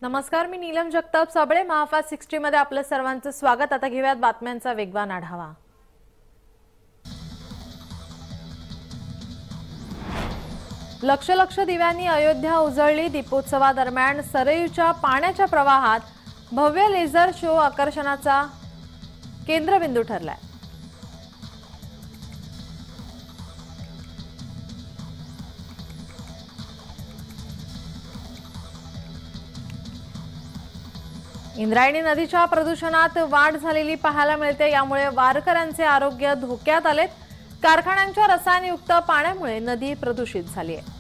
नमस्कार, मी नीलम जगताप साबळे. महाफास्ट 60 मध्ये आपलं सर्वांचं स्वागत. आता घेऊयात बातम्यांचा वेगवान आढावा. लक्ष दिव्यांनी अयोध्या उजळली. दीपोत्सवादरम्यान सरयूच्या पाण्याच्या प्रवाहात भव्य लेझर शो आकर्षणाचा केंद्रबिंदू ठरलाय. इंद्रायणी नदीच्या प्रदूषणात वाढ झालेली पाहायला मिळते. यामुळे वारकऱ्यांचे आरोग्य धोक्यात आले. कारखान्यांच्या रसायनयुक्त पाण्यामुळे नदी प्रदूषित झाली आहे.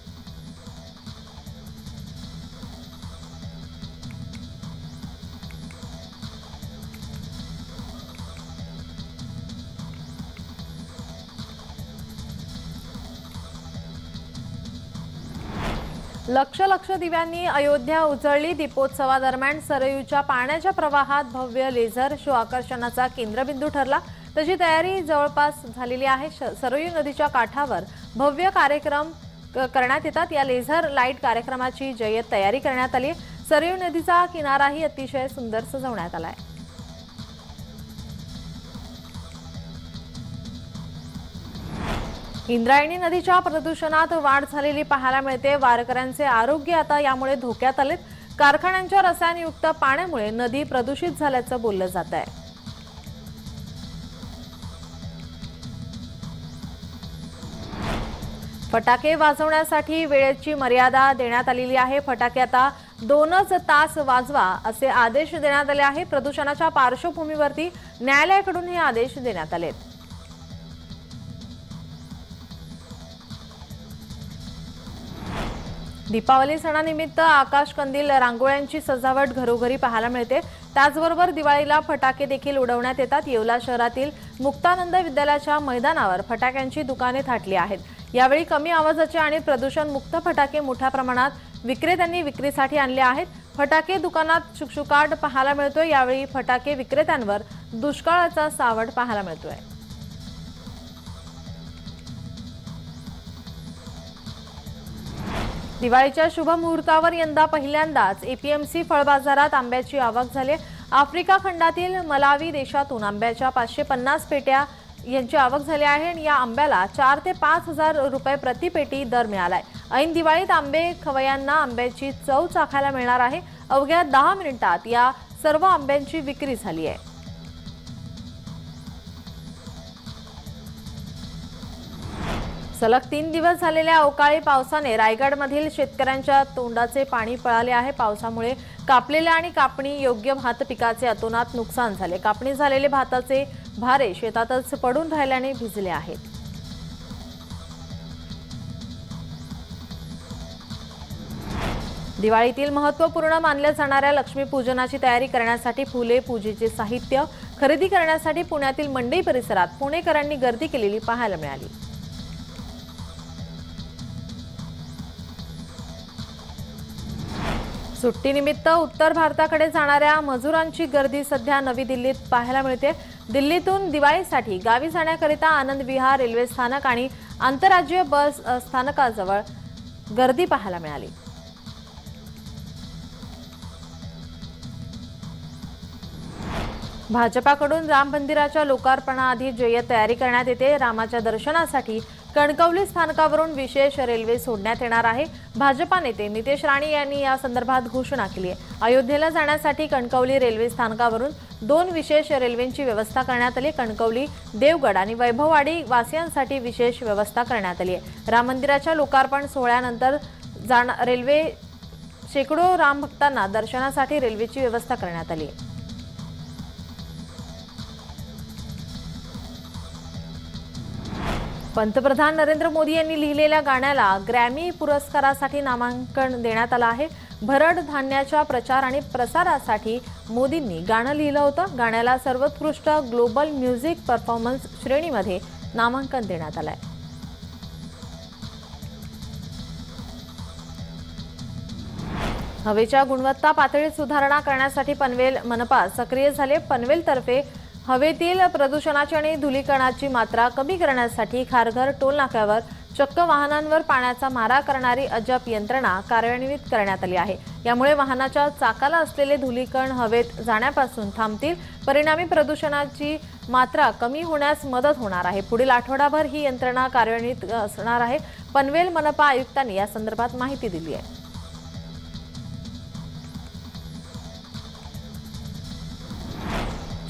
लक्ष दिव्यांनी अयोध्या उजळली. दीपोत्सवादरम्यान सरयूच्या पाण्याच्या प्रवाहात भव्य लेझर शो आकर्षणाचा केंद्रबिंदू ठरला. त्याची तयारी जवळपास झालेली आहे. सरयू नदीच्या काठावर भव्य कार्यक्रम करण्यात येतात. या लेझर लाईट कार्यक्रमाची जय्यत तयारी करण्यात आली आहे. सरयू नदीचा किनाराही अतिशय सुंदर सजवण्यात आला आहे. इंद्रायणी नदीच्या प्रदूषणात वाढ झालेली पाहायला मिळते. वारकऱ्यांचे आरोग्य आता यामुळे धोक्यात आले. कारखान्यांच्या रसायनयुक्त पाण्यामुळे नदी प्रदूषित झाल्याचं बोललं जात आहे. फटाके वाजवण्यासाठी वेळेची मर्यादा देण्यात आलेली आहे. फटाके आता 2च तास वाजवा असे आदेश देण्यात आले आहे. प्रदूषणाच्या पार्श्वभूमीवरती न्यायालयाकडून हे आदेश देण्यात आले. दीपावली सणानिमित्त आकाश कंदील रांगोळ्यांची सजावट घरोघरी पाहायला मिळते. त्याचबरोबर दिवाळीला फटाके देखील उडवण्यात येतात. येवला शहरातील मुक्तानंद विद्यालयाच्या मैदानावर फटाक्यांची दुकाने थाटली आहेत. यावेळी कमी आवाजाचे आणि प्रदूषण मुक्त फटाके मोठ्या प्रमाणात विक्रेत्यांनी विक्रीसाठी आणले आहेत. फटाके दुकानात शुकशुकाट पाहायला मिळतोय. यावेळी फटाके विक्रेत्यांवर दुष्काळाचा सावट पाहायला मिळतोय. दिवाळीच्या शुभ मुहूर्तावर यंदा पहिल्यांदाच एपीएमसी फळ बाजारात आंब्याची आवक झाली. आफ्रिका खंडातील मलावी देशातून आंब्याच्या 550 पेट्या यांची आवक झाली आहे आणि या आंब्याला 4 ते 5 हजार रुपये प्रति पेटी दर मिळालाय. ऐन दिवाळीत आंबे खवय्यांना आंब्याची चव चाखायला मिळणार आहे. अवघ्या 10 मिनिटात या सर्व आंब्यांची विक्री झाली आहे. सलग 3 दिवस झालेल्या अवकाळी पावसाने रायगडमधील शेतकऱ्यांच्या तोंडाचे पाणी पळाले आहे. पावसामुळे कापलेल्या आणि कापणी योग्य भात पिकाचे अतोनात नुकसान झाले. कापणी झालेले भाताचे भारे शेतातच पडून राहिल्याने भिजले आहेत. दिवाळीतील महत्त्वपूर्ण मानल्या जाणाऱ्या लक्ष्मीपूजनाची तयारी करण्यासाठी फुले, पूजेचे साहित्य खरेदी करण्यासाठी पुण्यातील मंडई परिसरात पुणेकरांनी गर्दी केलेली पाहायला मिळाली. सुट्टीनिमित्त उत्तर भारताकडे जाणाऱ्या मजुरांची गर्दी सध्या नवी दिल्लीत पाहायला मिळते. दिल्लीतून दिवाळीसाठी गावी जाण्याकरिता आनंद विहार रेल्वे स्थानक आणि आंतरराज्यीय बस स्थानकाजवळ गर्दी पाहायला मिळाली. भाजपाकडून राम मंदिराच्या लोकार्पणाआधी जय्यत तयारी करण्यात येते. रामाच्या दर्शनासाठी कणकवली स्थानकावरून विशेष रेल्वे सोडण्यात येणार आहे. भाजपा नेते नितेश राणे यांनी या संदर्भात घोषणा केली आहे. अयोध्येला जाण्यासाठी कणकवली रेल्वे स्थानकावरून 2 विशेष रेल्वेंची व्यवस्था करण्यात आली. कणकवली, देवगड आणि वैभववाडी वासियांसाठी विशेष व्यवस्था करण्यात आली आहे. राम मंदिराच्या लोकार्पण सोहळ्यानंतर रेल्वे शेकडो राम भक्तांना दर्शनासाठी रेल्वेची व्यवस्था करण्यात आली आहे. पंतप्रधान नरेंद्र मोदी यांनी लिहिलेल्या गाण्याला ग्रॅमी पुरस्कारासाठी नामांकन देण्यात आलं आहे. भरड धान्याच्या प्रचार आणि प्रसारासाठी मोदींनी गाणं लिहिलं होतं. गाण्याला सर्वोत्कृष्ट ग्लोबल म्युझिक परफॉर्मन्स श्रेणीमध्ये नामांकन देण्यात आलंय. हवेच्या गुणवत्ता पातळीत सुधारणा करण्यासाठी पनवेल मनपा सक्रिय झाले. पनवेलतर्फे हवेतील प्रदूषणाची आणि धुलीकणाची मात्रा कमी करण्यासाठी खारघर टोल नाक्यावर चक्क वाहनांवर पाण्याचा मारा करणारी अजब यंत्रणा कार्यान्वित करण्यात आली आहे। यामुळे वाहनाच्या चाकाला असलेले धूलिकण हवेत जाण्यापासून थांबतील, परिणामी प्रदूषणाची मात्रा कमी होण्यास मदत होणार आहे। पुढील आठवडाभर ही यंत्रणा कार्यान्वित असणार आहे। पनवेल मनपा आयुक्तांनी या संदर्भात माहिती दिली आहे।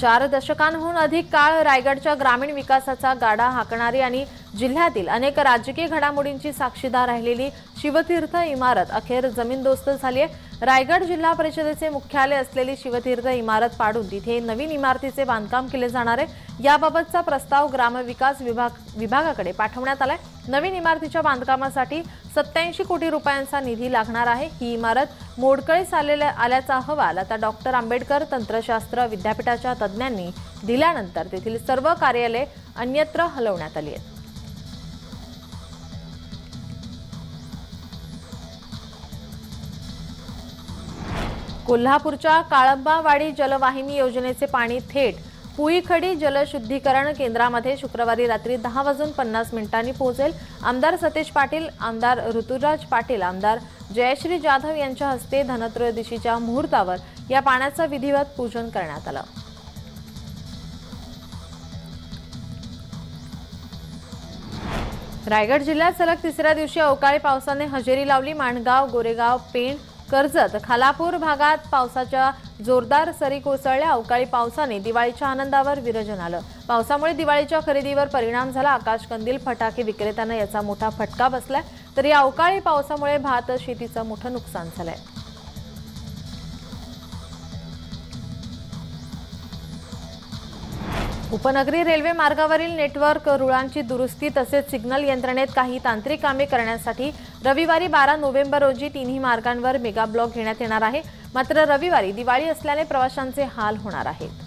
4 दशकांहून अधिक काळ रायगडच्या ग्रामीण विकासाचा गाडा हाकणारी आणि जिल्ह्यातील अनेक राजकीय घडामोडींची साक्षीदार राहिलेली शिवतीर्थ इमारत अखेर जमीनदोस्त झाली आहे। रायगड जिल्हा परिषदेचे मुख्यालय असलेली शिवतीर्थ इमारत पाडून तिथे नवीन इमारतीचे बांधकाम केले जाणार आहे। याबाबतचा प्रस्ताव ग्रामविकास विभागाकडे पाठवण्यात आलाय। नवीन इमारतीच्या बांधकामासाठी 87 कोटी रुपयांचा निधी लागणार आहे। ही इमारत मोडकळीस आल्याचा अहवाल आता डॉक्टर आंबेडकर तंत्रशास्त्र विद्यापीठाच्या तज्ज्ञांनी दिल्यानंतर तेथील सर्व कार्यालये अन्यत्र हलवण्यात आली आहेत। कोल्हापूरच्या काळंबावाडी जलवाहिनी योजनेचे पाणी थेट पुईखडी जलशुद्धीकरण केंद्रामध्ये शुक्रवारी रात्री 10:50 पोहोचेल। आमदार सतेज पाटील, आमदार ऋतुराज पाटील, आमदार जयश्री जाधव यांच्या हस्ते धनत्रयोदशीच्या मुहूर्तावर या पाण्याचं विधिवत पूजन करण्यात आलं। रायगड जिल्ह्यात सलग तिसऱ्या दिवशी अवकाळी पावसाने हजेरी लावली। माणगाव, गोरेगाव, पेण, कर्जत, खालापूर भागात पावसाच्या जोरदार सरी कोसळल्या। अवकाळी पावसाने दिवाळीच्या आनंदावर विरजन आलं। पावसामुळे दिवाळीच्या खरेदीवर परिणाम झाला। आकाशकंदील, फटाके विक्रेत्यांना याचा मोठा फटका बसलाय, तर या अवकाळी पावसामुळे भात शेतीचं मोठं नुकसान झालंय। उपनगरी रेल्वे मार्गावरील नेटवर्क रुळांची दुरुस्ती तसेच सिग्नल यंत्रणेत काही तांत्रिक कामे करण्यासाठी रविवारी 12 नोव्हेंबर रोजी तिन्ही मार्गांवर मेगा ब्लॉक घेण्यात येणार आहे। मात्र रविवारी दिवाळी असल्याने प्रवाशांचे हाल होणार आहेत।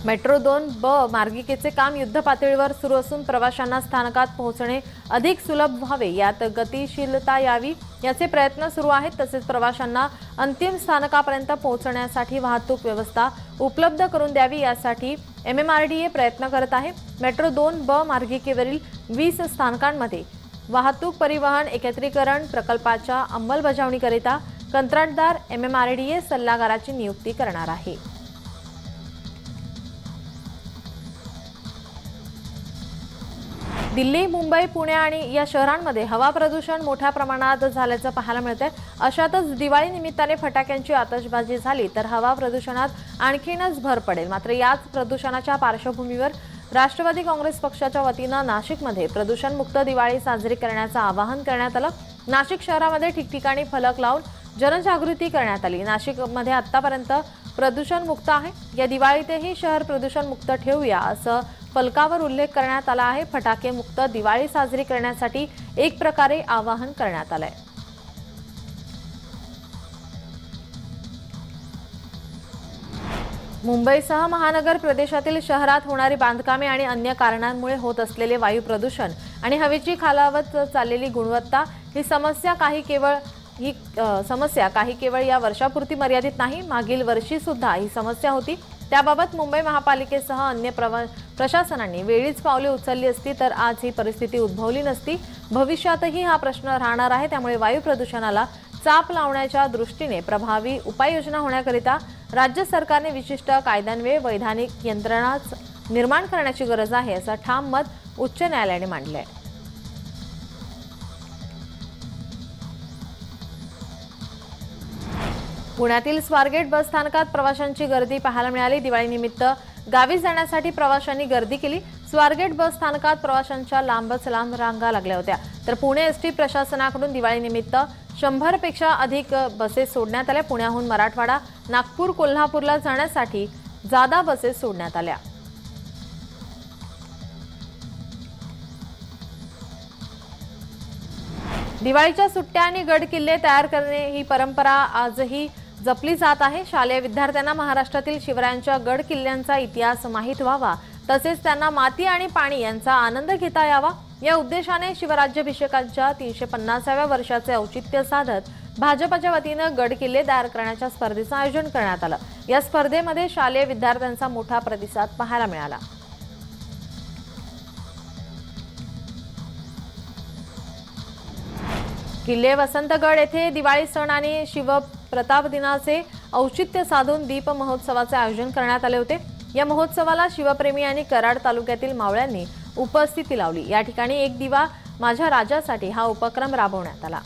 मेट्रो 2 ब मार्गिकेचे काम युद्धपातळीवर सुरू असून प्रवाशांना स्थानकात पोहोचणे अधिक सुलभ व्हावे, यात गतिशीलता यावी याचे प्रयत्न सुरू आहेत। तसेच प्रवाशांना अंतिम स्थानकापर्यंत पोहोचण्यासाठी वाहतूक व्यवस्था उपलब्ध करून द्यावी यासाठी MMRDA प्रयत्न करत आहे। मेट्रो 2 ब मार्गिकेवरील 20 स्थानकांमध्ये वाहतूक परिवहन एकत्रीकरण प्रकल्पाच्या अंमलबजावणीकरिता कंत्राटदार MMRDA सल्लागाराची नियुक्ती करणार आहे। दिल्ली, मुंबई, पुणे आणि या शहरांमध्ये हवा प्रदूषण मोठ्या प्रमाणात झाल्याचं पाहायला मिळतंय। अशातच दिवाळी निमित्ताने फटाक्यांची आतषबाजी झाली तर हवा प्रदूषणात आणखीनच भर पडेल। मात्र याच प्रदूषणाच्या पार्श्वभूमीवर राष्ट्रवादी काँग्रेस पक्षाच्या वतीने नाशिकमध्ये प्रदूषणमुक्त दिवाळी साजरी करण्याचं आवाहन करण्यात आलं। नाशिक शहरामध्ये ठिकठिकाणी फलक लावून जनजागृती करण्यात आली। नाशिकमध्ये आतापर्यंत प्रदूषण मुक्त आहे, या दिवाळीतही शहर प्रदूषण मुक्त ठेवूया असं फलकावर उल्लेख करण्यात आला आहे। फटाके मुक्त दिवाळी साजरी करण्यासाठी एक प्रकारे आवाहन करण्यात आलंय। मुंबईसह महानगर प्रदेशातील शहरात होणारी बांधकामे आणि अन्य कारणांमुळे होत असलेले वायू प्रदूषण आणि हवेची खालावत चाललेली गुणवत्ता ही समस्या काही केवळ या वर्षापुरती मर्यादित नाही, मागील वर्षी सुद्धा ही समस्या होती। त्याबाबत मुंबई महापालिकेसह अन्य प्रशासनांनी वेळीच पावले उचलली असती तर आज ही परिस्थिती उद्भवली नसती। भविष्यातही हा प्रश्न राहणार आहे। त्यामुळे वायू प्रदूषणाला चाप लावण्याच्या दृष्टीने प्रभावी उपाययोजना होण्याकरिता राज्य सरकारने विशिष्ट कायद्यान्वये वैधानिक यंत्रणा निर्माण करण्याची गरज आहे, असं ठाम मत उच्च न्यायालयाने मांडलंय। पुण्यातील स्वारगेट बस स्थानकात प्रवाशांची गर्दी पाहायला मिळाली। दिवाळीनिमित्त गावी जाण्यासाठी प्रवाशांनी गर्दी केली। स्वारगेट बस स्थानकात प्रवाशांच्या लांबच लांब रांगा लागल्या होत्या। तर पुणे एसटी प्रशासनाकडून दिवाळीनिमित्त 100 पेक्षा अधिक बसेस सोडण्यात आल्या। पुण्याहून मराठवाडा, नागपूर, कोल्हापूरला जाण्यासाठी जादा बसेस सोडण्यात आल्या। दिवाळीच्या सुट्ट्या आणि गड किल्ले तयार करणे ही परंपरा आजही जपली जात आहे। शालेय विद्यार्थ्यांना महाराष्ट्रातील शिवरायांच्या गड किल्ल्यांचा इतिहास माहीत व्हावा, तसेच त्यांना माती आणि पाणी यांचा आनंद घेता यावा या उद्देशाने शिवराज्याभिषेकाच्या 350व्या वर्षाचे औचित्य साधत भाजपच्या वतीने गड किल्ले तयार करण्याच्या स्पर्धेचं आयोजन करण्यात आलं। या स्पर्धेमध्ये शालेय विद्यार्थ्यांचा मोठा प्रतिसाद पाहायला मिळाला। किल्ले वसंतगड येथे दिवाळी सण आणि शिवप्रताप दिनाचे औचित्य साधून दीप महोत्सवाचे आयोजन करण्यात आले होते। या महोत्सवाला शिवप्रेमी आणि कराड तालुक्यातील मावळ्यांनी उपस्थिती लावली। या ठिकाणी एक दिवा माझ्या राजासाठी हा उपक्रम राबवण्यात आला।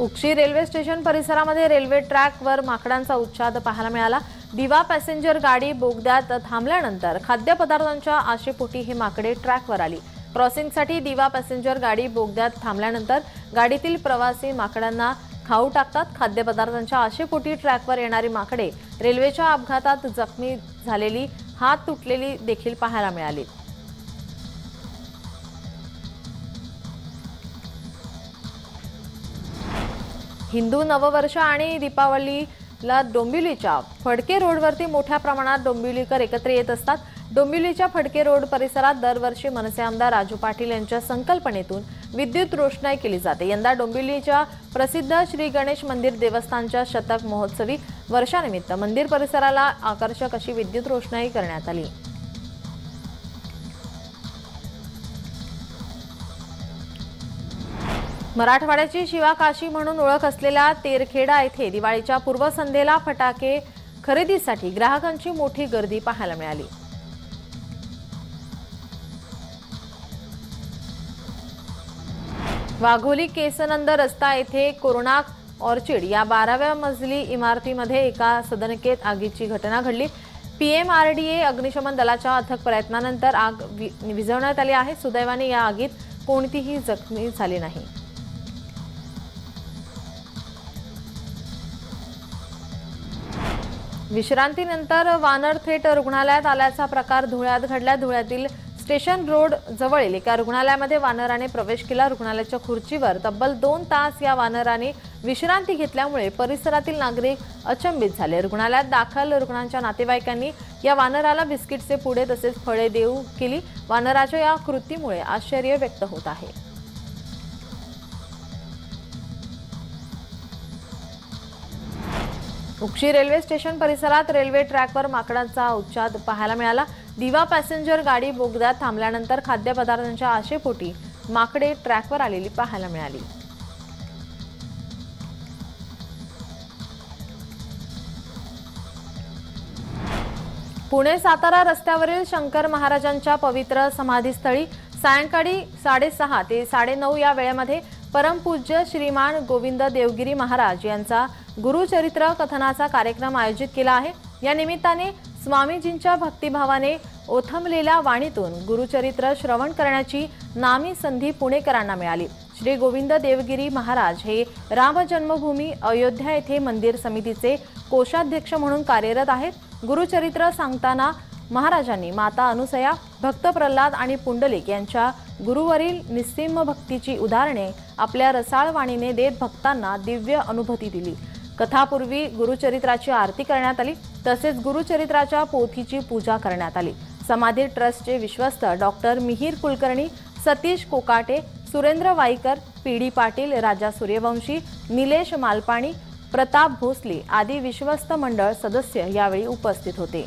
उक्षी रेल्वे स्टेशन परिसरामध्ये रेल्वे ट्रॅकवर माकडांचा उच्छाद पाहायला मिळाला। दिवा पॅसेंजर गाडी बोगद्यात थांबल्यानंतर खाद्यपदार्थांच्या आशेपोटी ही माकडे ट्रॅकवर आली। क्रॉसिंगसाठी दिवा पॅसेंजर गाडी बोगद्यात थांबल्यानंतर गाडीतील प्रवासी माकडांना खाऊ टाकतात। खाद्यपदार्थांच्या आशेपोटी ट्रॅकवर येणारी माकडे रेल्वेच्या अपघातात जखमी झालेली, हात तुटलेली देखील पाहायला मिळाली। हिंदू नववर्ष आणि दीपावलीला डोंबिवलीच्या फडके रोडवरती मोठ्या प्रमाणात डोंबिवलीकर एकत्र येत असतात। डोंबिवलीच्या फडके रोड परिसरात दरवर्षी मनसे आमदार राजू पाटील यांच्या संकल्पनेतून विद्युत रोषणाई केली जाते। यंदा डोंबिवलीच्या प्रसिद्ध श्री गणेश मंदिर देवस्थानच्या शतक महोत्सवी वर्षानिमित्त मंदिर परिसराला आकर्षक अशी विद्युत रोषणाई करण्यात आली। मराठवाड्याची शिवाकाशी म्हणून ओळख असलेल्या तेरखेडा येथे दिवाळीच्या पूर्वसंध्येला फटाके खरेदीसाठी ग्राहकांची मोठी गर्दी पाहायला मिळाली। वाघोली केसनंद रस्ता येथे कोरोना ऑर्चिड या 12व्या मजली इमारतीमध्ये एका सदनिकेत आगीची घटना घडली। पीएमआरडीए अग्निशमन दलाच्या अथक प्रयत्नानंतर आग विझवण्यात आली आहे। सुदैवाने या आगीत कोणतीही जखमी झाली नाही। विश्रांतीनंतर वानर थेट रुग्णालयात आल्याचा प्रकार धुळ्यात घडला। धुळ्यातील स्टेशन रोड जवळील एका रुग्णालयामध्ये वानराने प्रवेश केला। रुग्णालयाच्या खुर्चीवर तब्बल 2 तास या वानराने विश्रांती घेतल्यामुळे परिसरातील नागरिक अचंबित झाले। रुग्णालयात दाखल रुग्णांच्या नातेवाईकांनी या वानराला बिस्किटचे पुडे तसेच फळे देऊ केली। वानराच्या या कृतीमुळे आश्चर्य व्यक्त होत आहे। उक्षी रेल्वे स्टेशन परिसरात रेल्वे ट्रॅकवर माकडांचा उच्छाद पाहायला मिळाला। दिवा पॅसेंजर गाडी बोगद्यात थांबल्यानंतर खाद्यपदार्थांच्या आशेपोटी माकडे ट्रॅकवर आलेली पाहायला मिळाली। पुणे सातारा रस्त्यावरील शंकर महाराजांच्या पवित्र समाधीस्थळी सायंकाळी 6:30 ते 9:30 या वेळेमध्ये परमपूज्य श्रीमान गोविंद देवगिरी महाराज यांचा गुरुचरित्र कथनाचा कार्यक्रम आयोजित केला आहे। या निमित्ताने स्वामीजींच्या भक्तिभावाने ओथंबलेल्या वाणीतून गुरुचरित्र श्रवण करण्याची नामी संधी पुणेकरांना मिळाली। श्री गोविंद देवगिरी महाराज हे राम जन्मभूमी अयोध्या येथे मंदिर समितीचे कोषाध्यक्ष म्हणून कार्यरत आहेत। गुरुचरित्र सांगताना महाराजांनी माता अनुसया, भक्त प्रल्हाद आणि पुंडलिक यांच्या गुरुवरील निस्सीम भक्तीची उदाहरणे आपल्या रसाळ वाणीने देत भक्तांना दिव्य अनुभूती दिली। कथापूर्वी गुरुचरित्राची आरती करण्यात आली, तसेच गुरुचरित्राच्या पोथीची पूजा करण्यात आली। समाधी ट्रस्टचे विश्वस्त डॉक्टर मिहीर कुलकर्णी, सतीश कोकाटे, सुरेंद्र वाईकर, पीडी पाटील, राजा सूर्यवंशी, निलेश मालपाणी, प्रताप भोसले आदी विश्वस्त मंडळ सदस्य यावेळी उपस्थित होते।